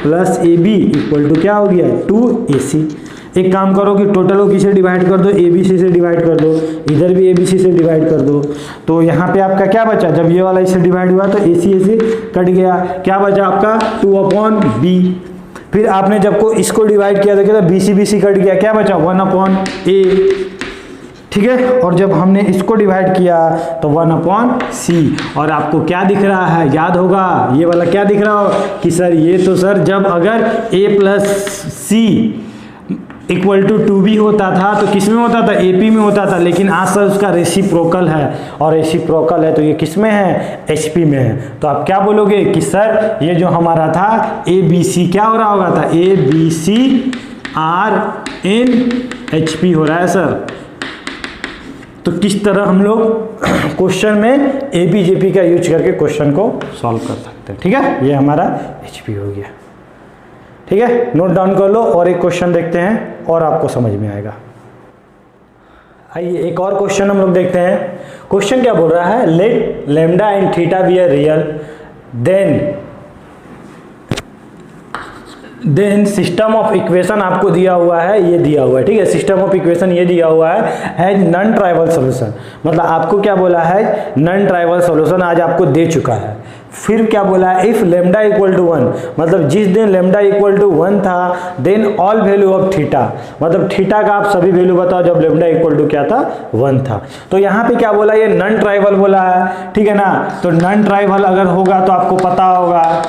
plus ab equal to क्या हो गया 2ac। एक काम करो कि टोटल को किसे डिवाइड कर दो, abc से डिवाइड कर दो, इधर भी abc से डिवाइड कर दो। तो यहाँ पे आपका क्या बचा, जब ये वाला इससे डिवाइड हुआ तो ac कट गया, क्या बचा आपका 2/b। फिर आपने जब को इसको डिवाइड किया तो क्या था bc कट गया, क्या बचा 1/a। ठीक है, और जब हमने इसको डिवाइड किया तो 1/c, और आपको क्या दिख रहा है, याद होगा ये वाला क्या दिख रहा हो कि सर ये तो सर जब अगर a plus c equal to 2b होता था तो किस में होता था ap में होता था, लेकिन आज सर उसका रेसिप्रोकल है, और रेसिप्रोकल है तो ये किस में है hp में है। तो आप क्या बोलोगे कि सर ये जो हमारा था abc क्या हो रहा होगा था abc r in hp हो रहा है सर। तो किस तरह हम लोग क्वेश्चन में एपीजेपी का यूज करके क्वेश्चन को सॉल्व कर सकते हैं। ठीक है, ये हमारा एचपी हो गया। ठीक है, नोट डाउन कर लो और एक क्वेश्चन देखते हैं और आपको समझ में आएगा। आइए एक और क्वेश्चन हम लोग देखते हैं। क्वेश्चन क्या बोल रहा है, let lambda and theta be R real then system of equation आपको दिया हुआ है, ये दिया हुआ है। ठीक है, सिस्टम ऑफ इक्वेशन ये दिया हुआ है नॉन ट्राइवल सॉल्यूशन, मतलब आपको क्या बोला है नॉन ट्राइवल सॉल्यूशन आज आपको दे चुका है। फिर क्या बोला है, इफ लेमडा इक्वल टू 1, मतलब जिस दिन लेमडा इक्वल टू 1 था then all value of theta, मतलब थीटा का आप सभी वैल्यू बताओ जब लेमडा इक्वल टू क्या था 1 था। तो यहाँ पे क्या बोला, ये नॉन ट्राइवल बोला है। ठीक है ना, तो नॉन ट्राइवल अगर होगा तो आपको पता होगा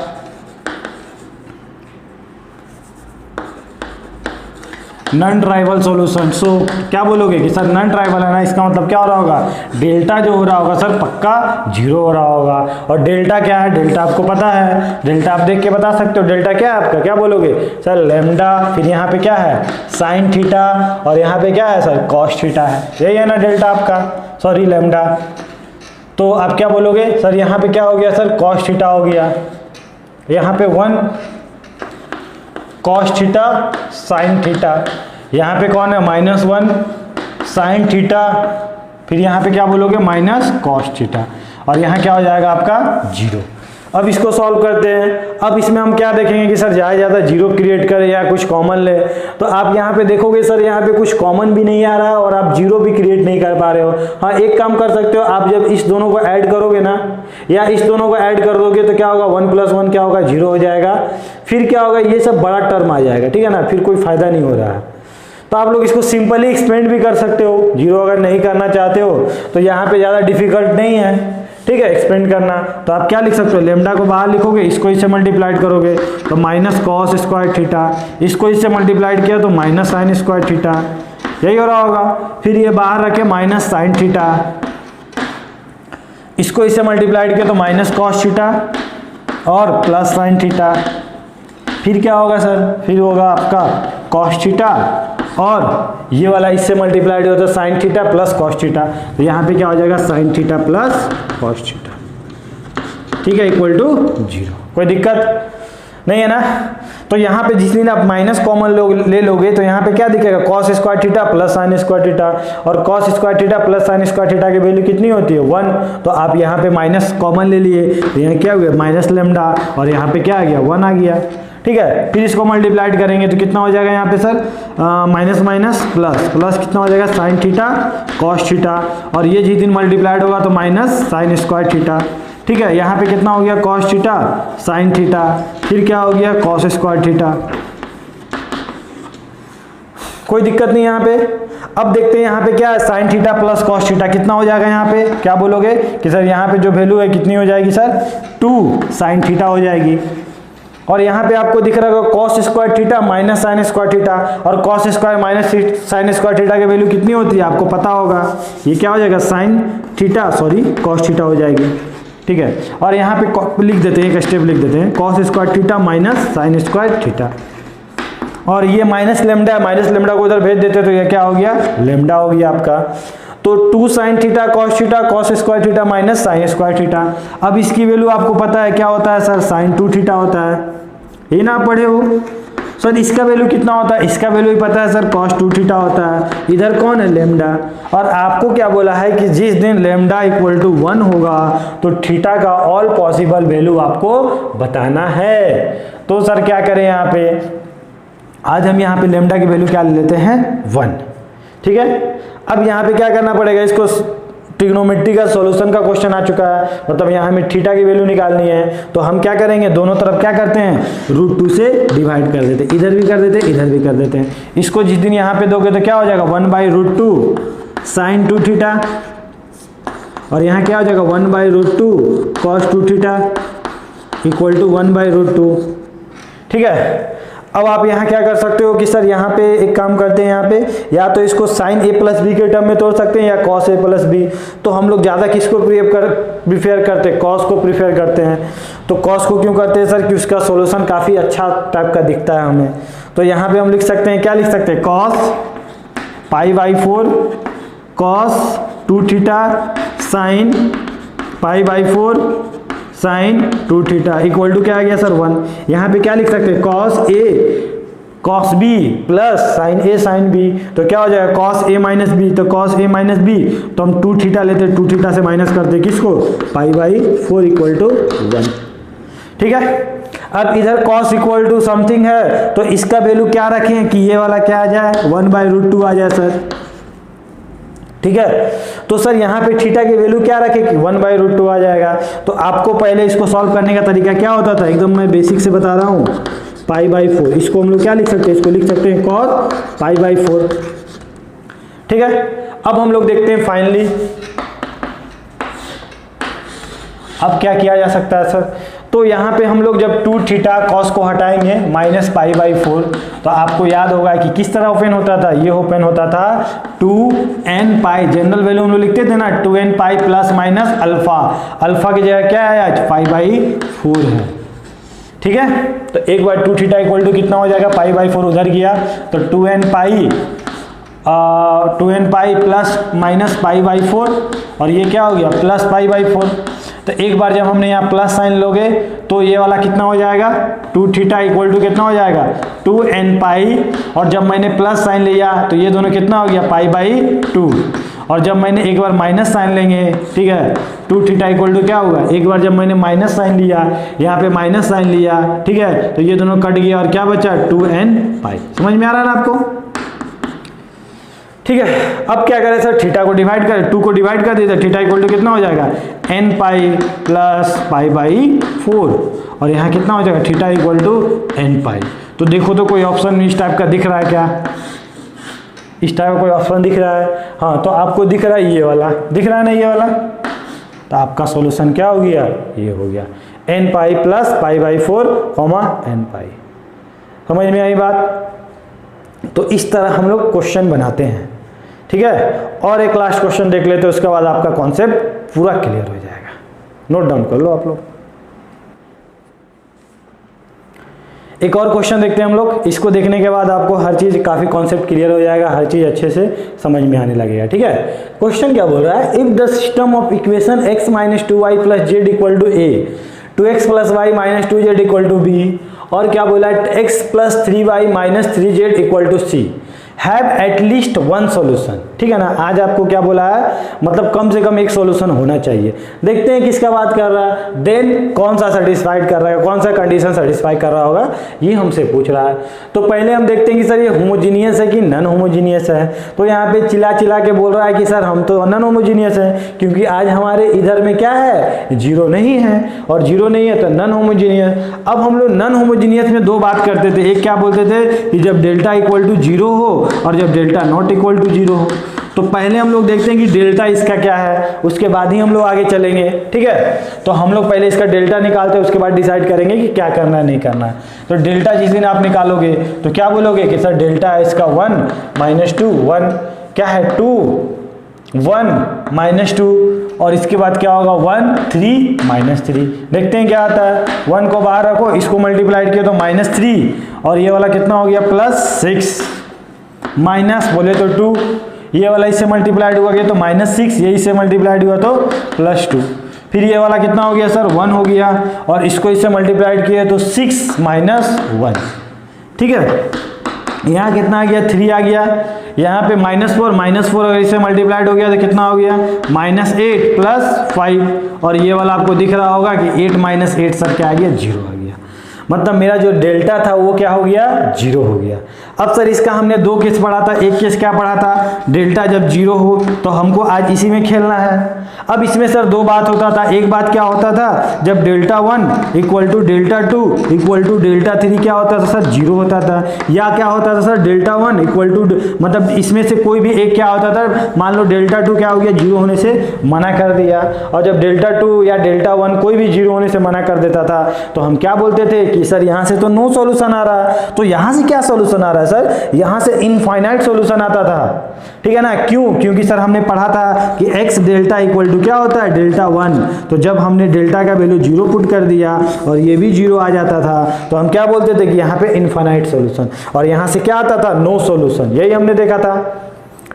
नॉन ट्राइवल सॉल्यूशन। सो क्या बोलोगे कि सर नॉन ट्राइवल है ना, इसका मतलब क्या हो रहा होगा, डेल्टा जो हो रहा होगा सर पक्का 0 हो रहा होगा। और डेल्टा क्या है, डेल्टा आपको पता है, डेल्टा आप देख के बता सकते हो डेल्टा क्या है आपका, क्या बोलोगे सर लेमडा, फिर यहाँ पे क्या है साइन थीटा, और यहाँ पे क्या है सर कॉस थीटा है, यही है ना डेल्टा आपका, सॉरी लेमडा। तो आप क्या बोलोगे सर यहाँ पे क्या हो गया सर कॉस थीटा हो गया, यहाँ पे 1 कॉस थीटा साइन थीटा, यहाँ पे कौन है -1 साइन थीटा, फिर यहाँ पे क्या बोलोगे माइनस कॉस थीटा, और यहाँ क्या हो जाएगा आपका 0। अब इसको सॉल्व करते हैं। अब इसमें हम क्या देखेंगे कि सर ज़्यादा 0 क्रिएट करें या कुछ कॉमन ले, तो आप यहाँ पे देखोगे सर यहाँ पे कुछ कॉमन भी नहीं आ रहा है और आप 0 भी क्रिएट नहीं कर पा रहे हो। हाँ एक काम कर सकते हो, आप जब इस दोनों को ऐड करोगे ना या इस दोनों को ऐड कर दोगे तो क्या होगा 1 + 1 क्या होगा 0 हो जाएगा। फिर क्या होगा ये सब बड़ा टर्म आ जाएगा, ठीक है ना, फिर कोई फायदा नहीं हो रहा है। तो आप लोग इसको सिंपली एक्सपेंड भी कर सकते हो, 0 अगर नहीं करना चाहते हो तो यहाँ पे ज़्यादा डिफिकल्ट नहीं है, ठीक है, एक्सपेंड करना। तो आप क्या लिख सकते हो, लेमडा को बाहर लिखोगे, इसको इससे मल्टीप्लाइड करोगे तो माइनस कॉस स्क्वायर थीटा, इसको इससे मल्टीप्लाइड किया तो माइनस साइन स्क्वायर थीटा, यही हो रहा होगा। फिर ये बाहर रखे माइनस साइन थीटा, इसको इससे मल्टीप्लाइड किया तो माइनस कॉस थीटा और प्लस साइन थीटा। फिर क्या होगा सर, फिर होगा आपका कॉस थीटा और ये वाला इससे मल्टीप्लाइड होता है sine theta plus cos theta, तो यहाँ पे क्या हो जाएगा sine theta plus cos theta, ठीक है, इक्वल टू 0। कोई दिक्कत? नहीं है ना। तो यहाँ पे जिस दिन आप माइनस कॉमन ले लोगे तो यहाँ पे क्या दिखेगा, cos square theta plus sine square theta, और cos square theta plus sine square theta की वैल्यू कितनी होती है 1। तो आप यहाँ पे माइनस कॉमन ले लिए तो यहाँ क्या हुआ माइनस लेमडा, और यहाँ पे क्या आ गया 1 आ गया। ठीक है, फिर इसको मल्टीप्लाइड करेंगे तो कितना हो जाएगा यहाँ पे sir, minus minus plus, plus कितना हो जाएगा साइन थीटा कॉस थीटा, और ये जिस दिन मल्टीप्लाइड होगा तो माइनस साइन स्क्वायर थीटा। ठीक है, यहाँ पे कितना हो गया कॉस थीटा साइन थीटा, फिर क्या हो गया कॉस स्क्वायर थीटा। कोई दिक्कत नहीं यहाँ पे। अब देखते हैं यहाँ पे क्या है, sine theta plus cos theta कितना हो जाएगा, यहाँ पे क्या बोलोगे कि सर यहाँ पे जो वैल्यू है कितनी हो जाएगी सर 2 साइन थीटा हो जाएगी। और यहाँ पे आपको दिख रहा होगा cos square theta minus sine square theta, और cos square minus sine square theta की वैल्यू कितनी होती है आपको पता होगा, ये क्या हो जाएगा sine theta sorry cos theta हो जाएगी। ठीक है, और यहाँ पे लिख देते हैं, एक स्टेप लिख देते हैं, cos square theta minus sine square theta, और ये माइनस लेमडा है, माइनस लेमडा को उधर भेज देते तो ये क्या हो गया लेमडा हो गया आपका। तो 2 sine theta cos theta cos square theta minus sine square theta. अब इसकी वैल्यू आपको पता है क्या होता है सर, साइन 2 थीटा होता है, ये ना पढ़े हो सर। इसका वैल्यू कितना होता है, इसका वैल्यू भी पता है सर कॉस 2 थीटा होता है। इधर कौन है लेमडा, और आपको क्या बोला है कि जिस दिन लेमडा इक्वल टू 1 होगा तो थीटा का ऑल पॉसिबल वैल्यू आपको बताना है। तो सर क्या करें यहाँ पे, आज हम यहाँ पे लेमडा की वैल्यू क्या ले लेते हैं 1। ठीक है, अब यहाँ पे क्या करना पड़ेगा, इसको ट्रिग्नोमेट्री का सॉल्यूशन का क्वेश्चन आ चुका है, मतलब यहाँ हमें थीटा की वैल्यू निकालनी है। तो हम क्या करेंगे, दोनों तरफ क्या करते हैं √2 से डिवाइड कर देते हैं, इधर भी कर देते हैं इधर भी कर देते हैं। इसको जिस दिन यहाँ पे दोगे तो क्या हो जाएगा 1/√2 साइन 2 थीटा, और यहाँ क्या हो जाएगा 1/√2 कॉस 2 थीटा इक्वल टू 1/√2। ठीक है, अब आप यहाँ क्या कर सकते हो कि सर यहाँ पे एक काम करते हैं, यहाँ पे या तो इसको साइन a प्लस बी के टर्म में तोड़ सकते हैं या कॉस a प्लस बी। तो हम लोग ज़्यादा किसको प्रीफेयर करते हैं, कॉस को प्रीफेयर करते हैं। तो कॉस को क्यों करते हैं सर, कि उसका सॉल्यूशन काफ़ी अच्छा टाइप का दिखता है हमें। तो यहाँ पे हम लिख सकते हैं, क्या लिख सकते हैं, cos π/4 cos 2 theta sine π/4 sine 2 theta equal to क्या आ गया सर 1। यहाँ पे क्या लिख सकते हैं cos a cos b plus sine a sine b, तो क्या हो जाएगा कॉस a माइनस बी, तो कॉस a माइनस बी तो हम 2 थीटा लेते हैं, 2 थीटा से माइनस करते हैं किसको π/4 इक्वल टू 1। ठीक है, अब इधर कॉस इक्वल टू समथिंग है तो इसका वैल्यू क्या रखें कि ये वाला क्या आ जाए 1/√2 आ जाए सर। ठीक है, तो सर यहाँ पे थीटा की वैल्यू क्या रखे कि 1/√2 आ जाएगा। तो आपको पहले इसको सॉल्व करने का तरीका क्या होता था, एकदम मैं बेसिक से बता रहा हूँ, π/4 इसको हम लोग क्या लिख सकते हैं, इसको लिख सकते हैं cos π/4। ठीक है, अब हम लोग देखते हैं फाइनली अब क्या किया जा सकता है सर। तो यहाँ पे हम लोग जब 2 थीटा कॉस को हटाएंगे माइनस π/4 तो आपको याद होगा कि किस तरह ओपन होता था, ये ओपन होता था 2n π, जनरल वैल्यू हम लोग लिखते थे ना 2n π plus minus alpha, alpha की जगह क्या है आज π/4 है। ठीक है, तो एक बार 2 थीटा इक्वल टू कितना हो जाएगा π/4 उधर गया तो 2n π प्लस माइनस π/4 और ये क्या हो गया प्लस π/4। तो एक बार जब हमने यहाँ प्लस साइन लोगे तो ये वाला कितना हो जाएगा 2 थीटा इक्वल टू कितना हो जाएगा 2n π, और जब मैंने प्लस साइन लिया तो ये दोनों कितना हो गया π/2, और जब मैंने एक बार माइनस साइन लेंगे, ठीक है, 2 थीटा इक्वल टू क्या होगा, एक बार जब मैंने माइनस साइन लिया यहाँ पे माइनस साइन लिया, ठीक है, तो ये दोनों कट गया और क्या बचा 2n π। समझ में आ रहा है ना आपको। ठीक है, अब क्या करें सर, थीटा को डिवाइड करें, 2 को डिवाइड कर देते, थीटा इक्वल टू कितना हो जाएगा n π प्लस π/4, और यहाँ कितना हो जाएगा थीटा इक्वल टू n π। तो देखो तो कोई ऑप्शन इस टाइप का दिख रहा है क्या, इस टाइप का कोई ऑप्शन दिख रहा है, हाँ तो आपको दिख रहा है ये वाला, दिख रहा है ना ये वाला, तो आपका सॉल्यूशन क्या हो गया, ये हो गया n π प्लस π/4 n π। समझ में आई बात। तो इस तरह हम लोग क्वेश्चन बनाते हैं। ठीक है, और एक लास्ट क्वेश्चन देख लेते हैं, उसके बाद आपका कॉन्सेप्ट पूरा क्लियर हो जाएगा। नोट डाउन कर लो आप लोग। एक और क्वेश्चन देखते हैं हम लोग, इसको देखने के बाद आपको हर चीज काफी कॉन्सेप्ट क्लियर हो जाएगा, हर चीज अच्छे से समझ में आने लगेगा। ठीक है, क्वेश्चन क्या बोल रहा है, if the system of equation x - 2y + z = a 2x plus Y minus 2z equal to B, और क्या बोला है x plus 3y minus 3z equal to C, have at least one solution. ठीक है ना, आज आपको क्या बोला है, मतलब कम से कम एक सॉल्यूशन होना चाहिए। देखते हैं किसका बात कर रहा है, देन कौन सा सेटिस्फाइड कर रहा है, कौन सा कंडीशन सेटिस्फाई कर रहा होगा, ये हमसे पूछ रहा है। तो पहले हम देखते हैं कि सर ये होमोजीनियस है कि नॉन होमोजीनियस है। तो यहाँ पे चिल्ला चिल्ला के बोल रहा है कि सर हम तो नॉन होमोजीनियस है, क्योंकि आज हमारे इधर में क्या है, जीरो नहीं है, और जीरो नहीं है तो नॉन होमोजीनियस। अब हम लोग नॉन होमोजीनियस में दो बात करते थे, एक क्या बोलते थे कि जब डेल्टा इक्वल टू जीरो हो और जब delta not equal to zero हो। तो पहले हम लोग देखते हैं कि डेल्टा इसका क्या है, उसके बाद ही हम लोग आगे चलेंगे। ठीक है, तो हम लोग पहले इसका डेल्टा निकालते हैं, उसके बाद डिसाइड करेंगे कि क्या करना है नहीं करना है। तो डेल्टा जिस दिन आप निकालोगे तो क्या बोलोगे कि सर डेल्टा है इसका 1 माइनस 2, 1 क्या है 2, 1 माइनस 2, और इसके बाद क्या होगा 1 3 माइनस 3। देखते हैं क्या आता है, 1 को बाहर रखो, इसको मल्टीप्लाइड किया तो माइनस 3, और ये वाला कितना हो गया प्लस 6, माइनस बोले तो 2, ये वाला इससे मल्टीप्लाइड हुआ गया तो माइनस 6, ये इससे मल्टीप्लाइड हुआ तो प्लस 2, फिर ये वाला कितना हो गया सर 1 हो गया, और इसको इससे मल्टीप्लाइड किया तो 6 माइनस 1। ठीक है, यहाँ कितना आ गया 3 आ गया, यहाँ पे -4 अगर इससे मल्टीप्लाइड हो गया तो कितना हो गया -8 प्लस 5, और ये वाला आपको दिख रहा होगा कि 8 माइनस 8 सर क्या आ गया 0 आ गया। मतलब मेरा जो डेल्टा था वो क्या हो गया 0 हो गया। अब सर इसका हमने दो केस पढ़ा था, एक केस क्या पढ़ा था, डेल्टा जब 0 हो तो हमको आज इसी में खेलना है। अब इसमें सर दो बात होता था, एक बात क्या होता था जब delta 1 equal to delta 2 equal to delta 3 क्या होता था सर 0 होता था, या क्या होता था सर डेल्टा 1 इक्वल टू मतलब इसमें से कोई भी एक क्या होता था, मान लो डेल्टा 2 क्या हो गया 0 होने से मना कर दिया, और जब डेल्टा 2 या डेल्टा 1 कोई भी 0 होने से मना कर देता था तो हम क्या बोलते थे कि सर यहाँ से तो नो सॉल्यूशन आ रहा है। तो यहाँ से क्या सॉल्यूशन आ रहा है सर, यहाँ से इनफाइनाइट सॉल्यूशन आता था। ठीक है ना, क्यों, क्योंकि सर हमने पढ़ा था कि x डेल्टा इक्वल टू क्या होता है डेल्टा 1, तो जब हमने डेल्टा का वैल्यू 0 पुट कर दिया और ये भी 0 आ जाता था तो हम क्या बोलते थे कि यहाँ पे इनफाइनाइट सॉल्यूशन, और यहाँ से क्या आता था नो सॉल्यूशन, यही हमने देखा था।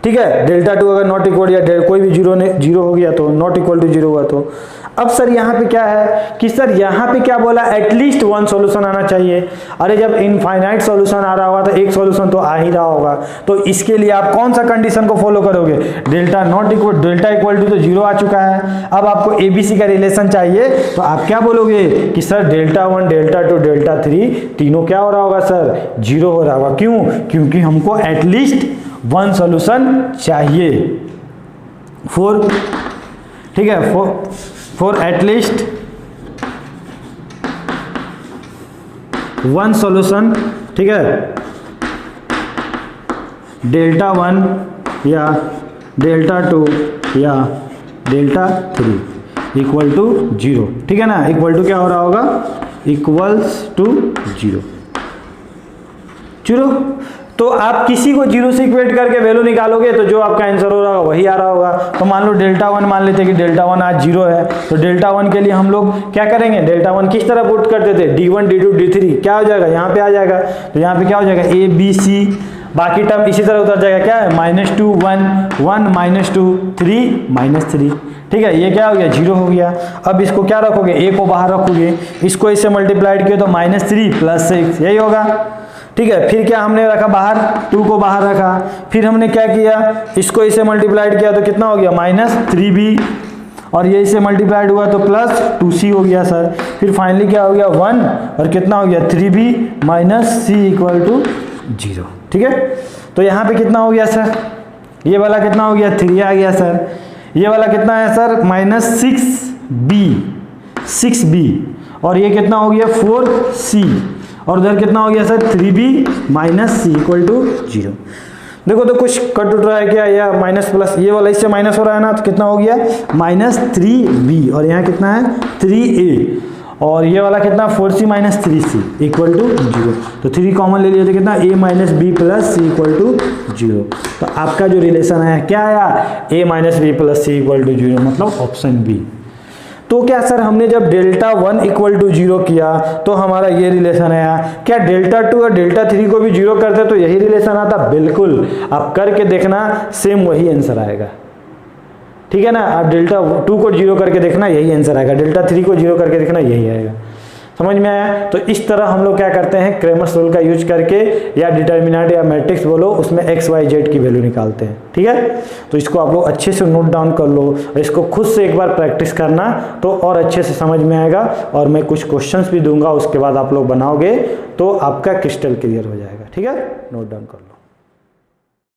ठीक है, डेल्टा 2 अगर नॉट इक्वल या कोई भी 0 हो गया तो नॉट इक्वल टू 0 हुआ तो। अब सर यहाँ पे क्या है कि सर यहाँ पे क्या बोला एटलीस्ट वन सॉल्यूशन आना चाहिए। अरे जब इनफाइनाइट सॉल्यूशन आ रहा होगा तो एक सॉल्यूशन तो आ ही रहा होगा, तो इसके लिए आप कौन सा कंडीशन को फॉलो करोगे, डेल्टा इक्वल टू तो 0 आ चुका है। अब आपको एबीसी का रिलेशन चाहिए तो आप क्या बोलोगे कि सर डेल्टा 1 डेल्टा 2 डेल्टा 3 तीनों क्या हो रहा होगा सर 0 हो रहा होगा। क्यों, क्योंकि हमको एटलीस्ट वन सॉल्यूशन चाहिए ठीक है, फॉर एटलीस्ट वन सॉल्यूशन। ठीक है, डेल्टा 1 या डेल्टा 2 या डेल्टा 3 इक्वल टू 0। ठीक है ना, इक्वल टू क्या हो रहा होगा इक्वल्स टू 0। तो आप किसी को 0 से इक्वेट करके वैल्यू निकालोगे तो जो आपका आंसर हो रहा होगा वही आ रहा होगा। तो मान लो डेल्टा 1 मान लेते हैं कि डेल्टा 1 आज 0 है, तो डेल्टा 1 के लिए हम लोग क्या करेंगे, डेल्टा 1 किस तरह पुट करते थे d1 d2 d3 क्या हो जाएगा यहाँ पे आ जाएगा, तो यहाँ पे क्या हो जाएगा a b c, बाकी टर्म इसी तरह उतर जाएगा, क्या है -2 1 1 -2 3 -3। ठीक है, ये क्या हो गया 0 हो गया। अब इसको क्या रखोगे, a को बाहर रखोगे, इसको इससे मल्टीप्लाइड किया तो -3 + 6 यही होगा। ठीक है, फिर क्या हमने रखा बाहर, 2 को बाहर रखा, फिर हमने क्या किया इसको इससे मल्टीप्लाइड किया तो कितना हो गया -3b, और ये इससे मल्टीप्लाइड हुआ तो +2c हो गया सर। फिर फाइनली क्या हो गया 1 और कितना हो गया 3b - c = 0। ठीक है, तो यहाँ पे कितना हो गया सर, ये वाला कितना हो गया 3 आ गया सर, ये वाला कितना है सर -6b, और ये कितना हो गया 4c, और उधर कितना हो गया सर 3b - c = 0। देखो तो कुछ कट उठ रहा है क्या, या माइनस प्लस, ये वाला इससे माइनस हो रहा है ना, तो कितना हो गया -3b, और यहाँ कितना है 3a, और ये वाला कितना 4c - 3c = 0। तो 3 कॉमन ले लिया तो कितना a - b + c = 0। तो आपका जो रिलेशन आया क्या आया a - b + c = 0, मतलब ऑप्शन बी। तो क्या सर हमने जब डेल्टा 1 = 0 किया तो हमारा ये रिलेशन आया, क्या डेल्टा 2 और डेल्टा 3 को भी 0 करते तो यही रिलेशन आता, बिल्कुल। आप करके देखना सेम वही आंसर आएगा। ठीक है ना। आप डेल्टा 2 को 0 करके देखना, यही आंसर आएगा। डेल्टा 3 को 0 करके देखना, यही आएगा। समझ में आया। तो इस तरह हम लोग क्या करते हैं, क्रेमर्स रूल का यूज करके या डिटर्मिनेंट या मैट्रिक्स बोलो, उसमें एक्स वाई जेड की वैल्यू निकालते हैं। ठीक है, तो इसको आप लोग अच्छे से नोट डाउन कर लो, इसको खुद से एक बार प्रैक्टिस करना तो और अच्छे से समझ में आएगा। और मैं कुछ क्वेश्चंस भी दूंगा, उसके बाद आप लोग बनाओगे तो आपका क्रिस्टल क्लियर हो जाएगा। ठीक है, नोट डाउन कर लो।